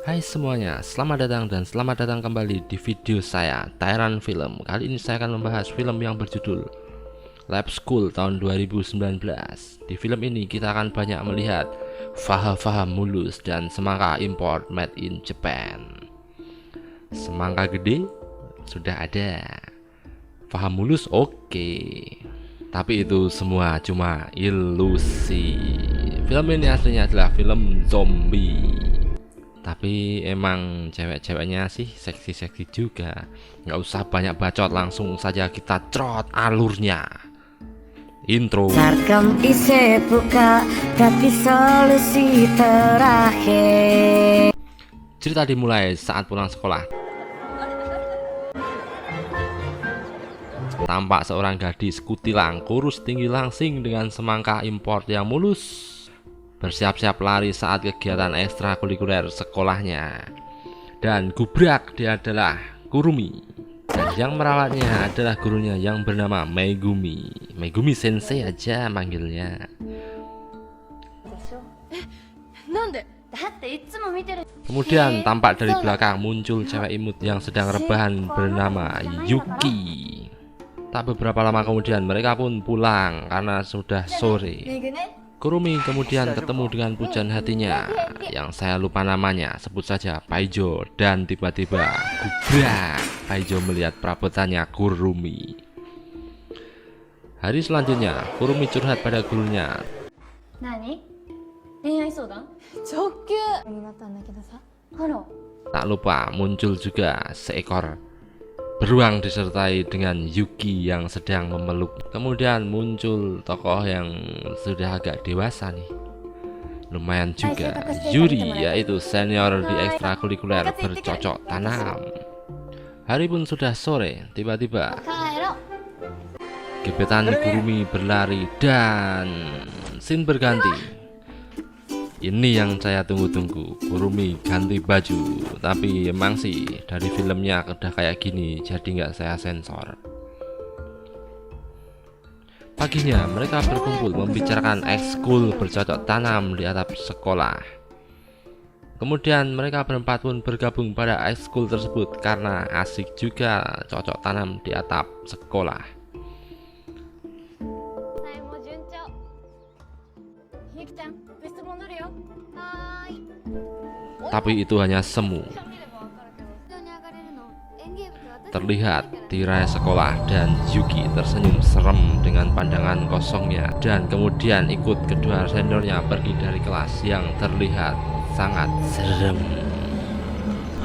Hai semuanya, selamat datang dan selamat datang kembali di video saya, Tyran Film. Kali ini saya akan membahas film yang berjudul Lab School tahun 2019. Di film ini kita akan banyak melihat faham-faham mulus dan semangka import made in Japan. Semangka gede sudah ada, faham mulus oke. Tapi itu semua cuma ilusi. Film ini aslinya adalah film zombie. Tapi emang cewek-ceweknya sih seksi-seksi juga. Nggak usah banyak bacot, langsung saja kita trot alurnya. Intro. Sarkam ise buka tapi solusi terakhir. Cerita dimulai saat pulang sekolah. Tampak seorang gadis kutilang, kurus, tinggi, langsing dengan semangka import yang mulus bersiap-siap lari saat kegiatan ekstrakurikuler sekolahnya. Dan gubrak, dia adalah Kurumi. Dan yang merawatnya adalah gurunya yang bernama Megumi. Megumi Sensei aja manggilnya. Kemudian tampak dari belakang muncul cewek imut yang sedang rebahan bernama Yuki. Tak beberapa lama kemudian mereka pun pulang karena sudah sore. Kurumi kemudian ketemu dengan pujaan hatinya yang saya lupa namanya, sebut saja Paijo. Dan tiba-tiba gubrak, Paijo melihat perabotannya Kurumi. Hari selanjutnya Kurumi curhat pada gurunya. Tak lupa muncul juga seekor beruang disertai dengan Yuki yang sedang memeluk. Kemudian muncul tokoh yang sudah agak dewasa nih, lumayan juga, Yuri, yaitu senior di ekstrakurikuler bercocok tanam. Hari pun sudah sore, tiba-tiba gebetan Kurumi berlari dan scene berganti. Ini yang saya tunggu-tunggu, Kurumi ganti baju. Tapi emang sih dari filmnya udah kayak gini, jadi nggak saya sensor. Paginya mereka berkumpul membicarakan ekskul bercocok tanam di atap sekolah. Kemudian mereka berempat pun bergabung pada ekskul tersebut karena asik juga cocok tanam di atap sekolah. Tapi itu hanya semu. Terlihat tirai sekolah dan Yuki tersenyum serem dengan pandangan kosongnya, dan kemudian ikut kedua seniornya pergi dari kelas yang terlihat sangat serem.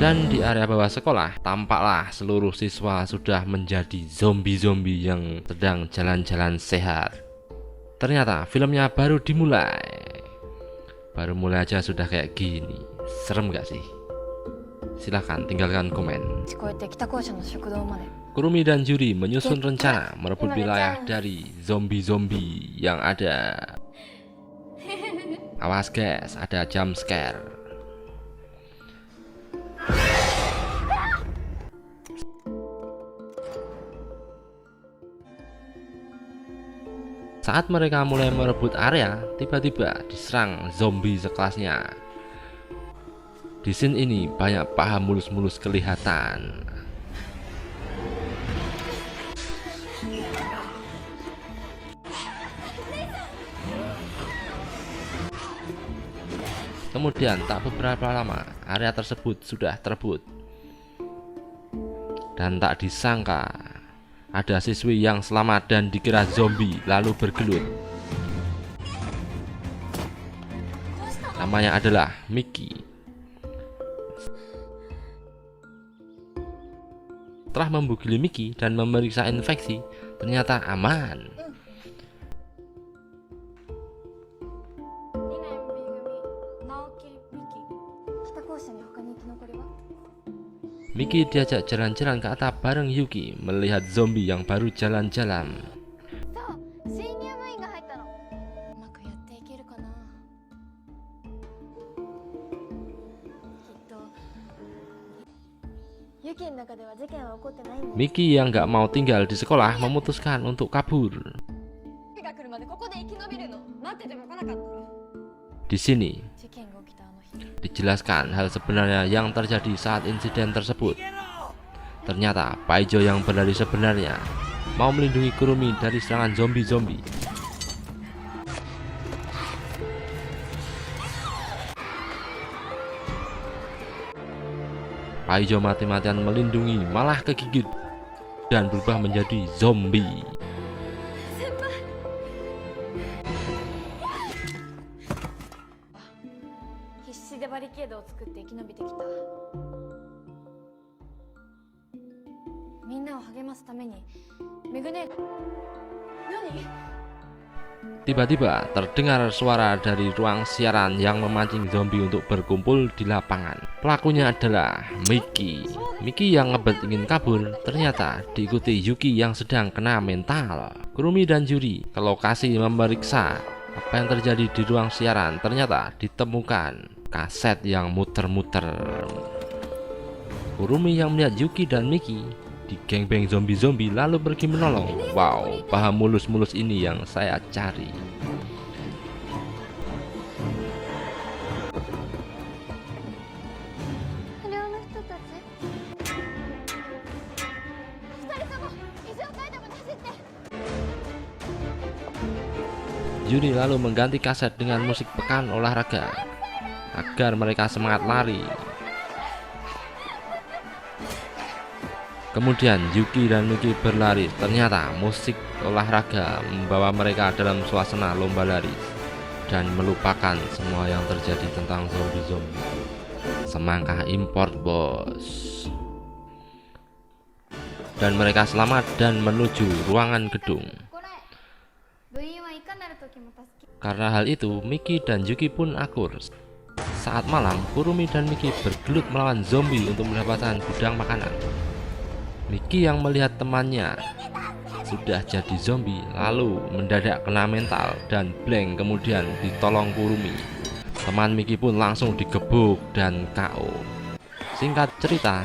Dan di area bawah sekolah tampaklah seluruh siswa sudah menjadi zombie-zombie yang sedang jalan-jalan sehat. Ternyata filmnya baru dimulai. Baru mulai aja sudah kayak gini. Serem gak sih? Silahkan tinggalkan komen. Kurumi dan Yuri menyusun rencana merebut wilayah dari zombie-zombie yang ada. Awas guys, ada jump scare. Saat mereka mulai merebut area, tiba-tiba diserang zombie sekelasnya. Di scene ini banyak paha mulus-mulus kelihatan. Kemudian tak beberapa lama area tersebut sudah terebut. Dan tak disangka ada siswi yang selamat dan dikira zombie lalu bergelut. Namanya adalah Miki. Setelah membugili Miki dan memeriksa infeksi, ternyata aman. Miki diajak jalan-jalan ke atap bareng Yuki melihat zombie yang baru jalan-jalan. Miki yang gak mau tinggal di sekolah memutuskan untuk kabur. Di sini dijelaskan hal sebenarnya yang terjadi saat insiden tersebut. Ternyata Paijo yang berlari sebenarnya mau melindungi Kurumi dari serangan zombie-zombie. Paijo mati-matian melindungi, malah kegigit dan berubah menjadi zombie. Tiba-tiba terdengar suara dari ruang siaran yang memancing zombie untuk berkumpul di lapangan. Pelakunya adalah Miki. Miki yang ngebet ingin kabur ternyata diikuti Yuki yang sedang kena mental. Kurumi dan Yuri ke lokasi memeriksa apa yang terjadi di ruang siaran. Ternyata ditemukan kaset yang muter-muter. Kurumi yang melihat Yuki dan Miki di gangbang zombie-zombie lalu pergi menolong. Wow, paham mulus-mulus ini yang saya cari. Yuri lalu mengganti kaset dengan musik pekan olahraga agar mereka semangat lari. Kemudian Yuki dan Miki berlari. Ternyata musik olahraga membawa mereka dalam suasana lomba lari dan melupakan semua yang terjadi tentang zombie-zombie. Semangka import, bos. Dan mereka selamat dan menuju ruangan gedung. Karena hal itu, Miki dan Yuki pun akur. Saat malam, Kurumi dan Miki bergelut melawan zombie untuk mendapatkan gudang makanan. Miki yang melihat temannya sudah jadi zombie lalu mendadak kena mental dan blank, kemudian ditolong Kurumi. Teman Miki pun langsung digebuk dan KO. Singkat cerita,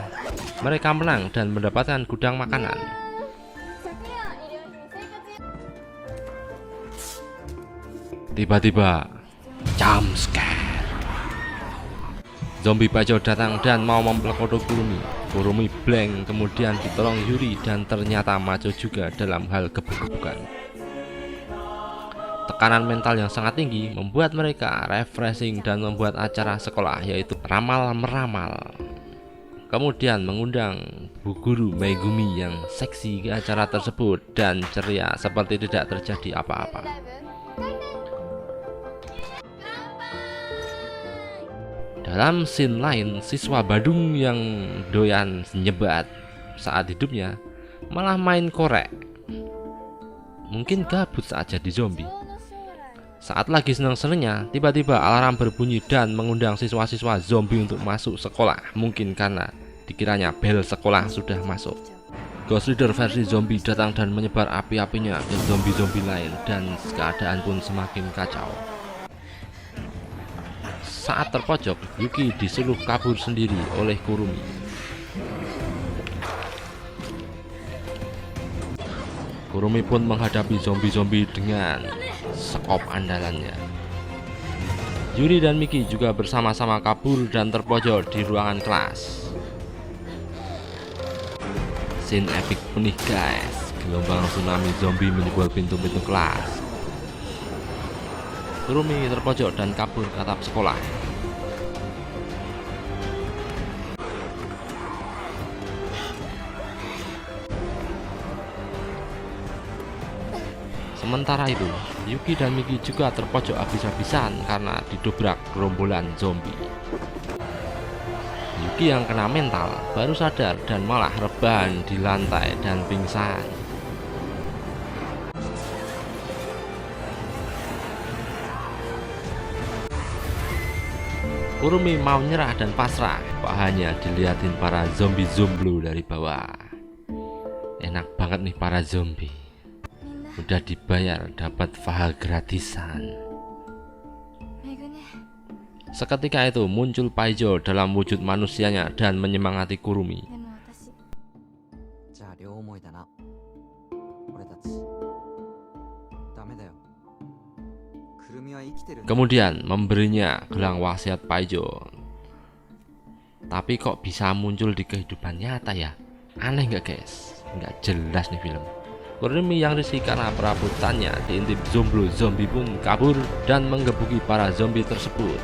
mereka menang dan mendapatkan gudang makanan. Tiba-tiba jump scare. Zombie Paijo datang dan mau mempelkodo Kurumi. Kurumi blank, kemudian ditolong Yuri dan ternyata maju juga dalam hal gebuk-gebukan. Tekanan mental yang sangat tinggi membuat mereka refreshing dan membuat acara sekolah yaitu ramal-meramal. Kemudian mengundang Bu Guru Megumi yang seksi ke acara tersebut dan ceria seperti tidak terjadi apa-apa. Dalam scene lain, siswa Badung yang doyan nyebat saat hidupnya malah main korek. Mungkin gabut saat jadi zombie. Saat lagi senang-senangnya, tiba-tiba alarm berbunyi dan mengundang siswa-siswa zombie untuk masuk sekolah. Mungkin karena dikiranya bel sekolah sudah masuk. Ghost Rider versi zombie datang dan menyebar api-apinya ke zombie-zombie lain dan keadaan pun semakin kacau. Saat terpojok, Yuki disuruh kabur sendiri oleh Kurumi. Kurumi pun menghadapi zombie-zombie dengan sekop andalannya. Yuri dan Miki juga bersama-sama kabur dan terpojok di ruangan kelas. Scene epic penih guys, gelombang tsunami zombie menyebol pintu-pintu kelas. Kurumi terpojok dan kabur ke atap sekolah. Sementara itu, Yuki dan Miki juga terpojok habis-habisan karena didobrak gerombolan zombie. Yuki yang kena mental baru sadar dan malah rebahan di lantai dan pingsan. Kurumi mau nyerah dan pasrah, kok hanya dilihatin para zombie zomblu dari bawah. Enak banget nih para zombie. Udah dibayar dapat faha gratisan. Seketika itu muncul Paijo dalam wujud manusianya dan menyemangati Kurumi. Kemudian memberinya gelang wasiat Paijo. Tapi kok bisa muncul di kehidupan nyata ya? Aneh nggak guys? Nggak jelas nih film. Kurumi yang risih karena perabotannya diintip zombie pun kabur dan menggebuki para zombie tersebut.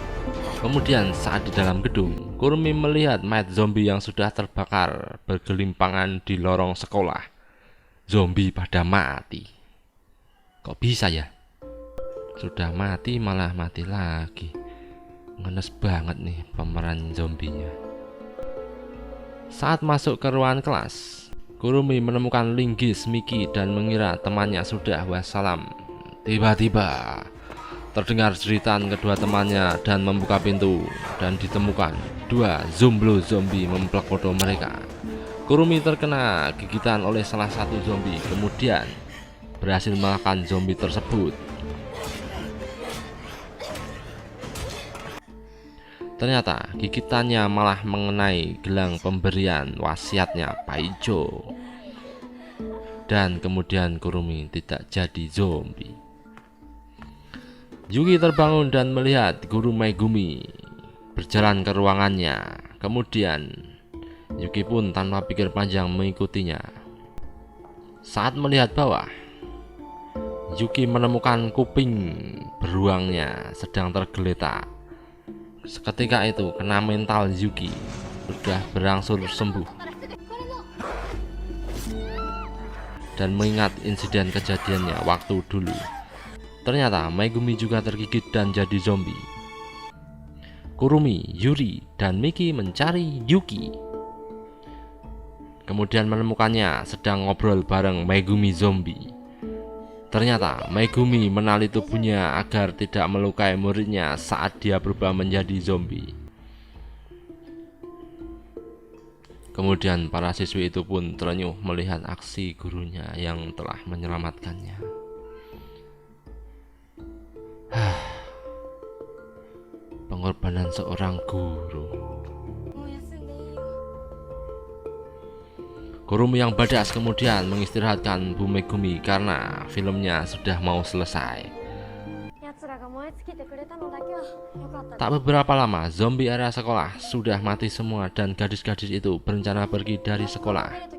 Kemudian saat di dalam gedung, Kurumi melihat mayat zombie yang sudah terbakar bergelimpangan di lorong sekolah. Zombie pada mati. Kok bisa ya? Sudah mati malah mati lagi. Ngenes banget nih pemeran zombinya. Saat masuk ke ruangan kelas, Kurumi menemukan linggis Miki dan mengira temannya sudah wassalam. Tiba-tiba terdengar jeritan kedua temannya dan membuka pintu, dan ditemukan dua zombie mempelkodo mereka. Kurumi terkena gigitan oleh salah satu zombie, kemudian berhasil mengalahkan zombie tersebut. Ternyata gigitannya malah mengenai gelang pemberian wasiatnya Paijo. Dan kemudian Kurumi tidak jadi zombie. Yuki terbangun dan melihat guru Megumi berjalan ke ruangannya. Kemudian Yuki pun tanpa pikir panjang mengikutinya. Saat melihat bawah, Yuki menemukan kuping beruangnya sedang tergeletak. Seketika itu kena mental Yuki sudah berangsur sembuh dan mengingat insiden kejadiannya waktu dulu. Ternyata Megumi juga tergigit dan jadi zombie. Kurumi, Yuri, dan Miki mencari Yuki. Kemudian menemukannya sedang ngobrol bareng Megumi zombie. Ternyata Megumi menali tubuhnya agar tidak melukai muridnya saat dia berubah menjadi zombie. Kemudian para siswi itu pun terenyuh melihat aksi gurunya yang telah menyelamatkannya. Pengorbanan seorang guru. Kurumi yang badas kemudian mengistirahatkan Bu Megumi karena filmnya sudah mau selesai. Tak beberapa lama, zombie area sekolah sudah mati semua dan gadis-gadis itu berencana pergi dari sekolah.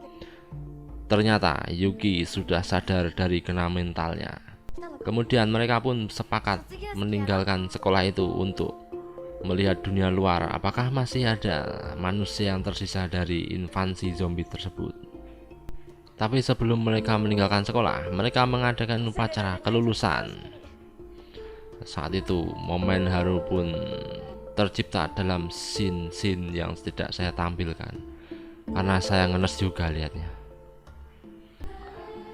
Ternyata Yuki sudah sadar dari kena mentalnya. Kemudian mereka pun sepakat meninggalkan sekolah itu untuk melihat dunia luar, apakah masih ada manusia yang tersisa dari invasi zombie tersebut. Tapi sebelum mereka meninggalkan sekolah, mereka mengadakan upacara kelulusan. Saat itu momen haru pun tercipta dalam scene yang tidak saya tampilkan karena saya ngenes juga lihatnya.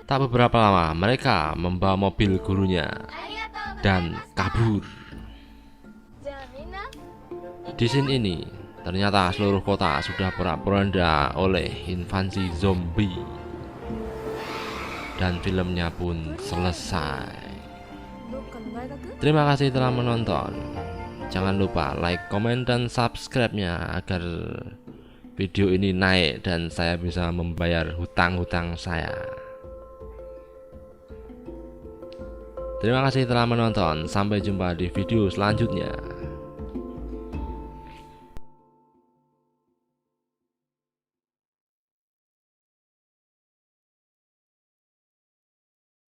Tak beberapa lama mereka membawa mobil gurunya dan kabur. Di scene ini ternyata seluruh kota sudah porak-poranda oleh invasi zombie dan filmnya pun selesai. Terima kasih telah menonton. Jangan lupa like, komen, dan subscribe-nya agar video ini naik dan saya bisa membayar hutang-hutang saya. Terima kasih telah menonton. Sampai jumpa di video selanjutnya.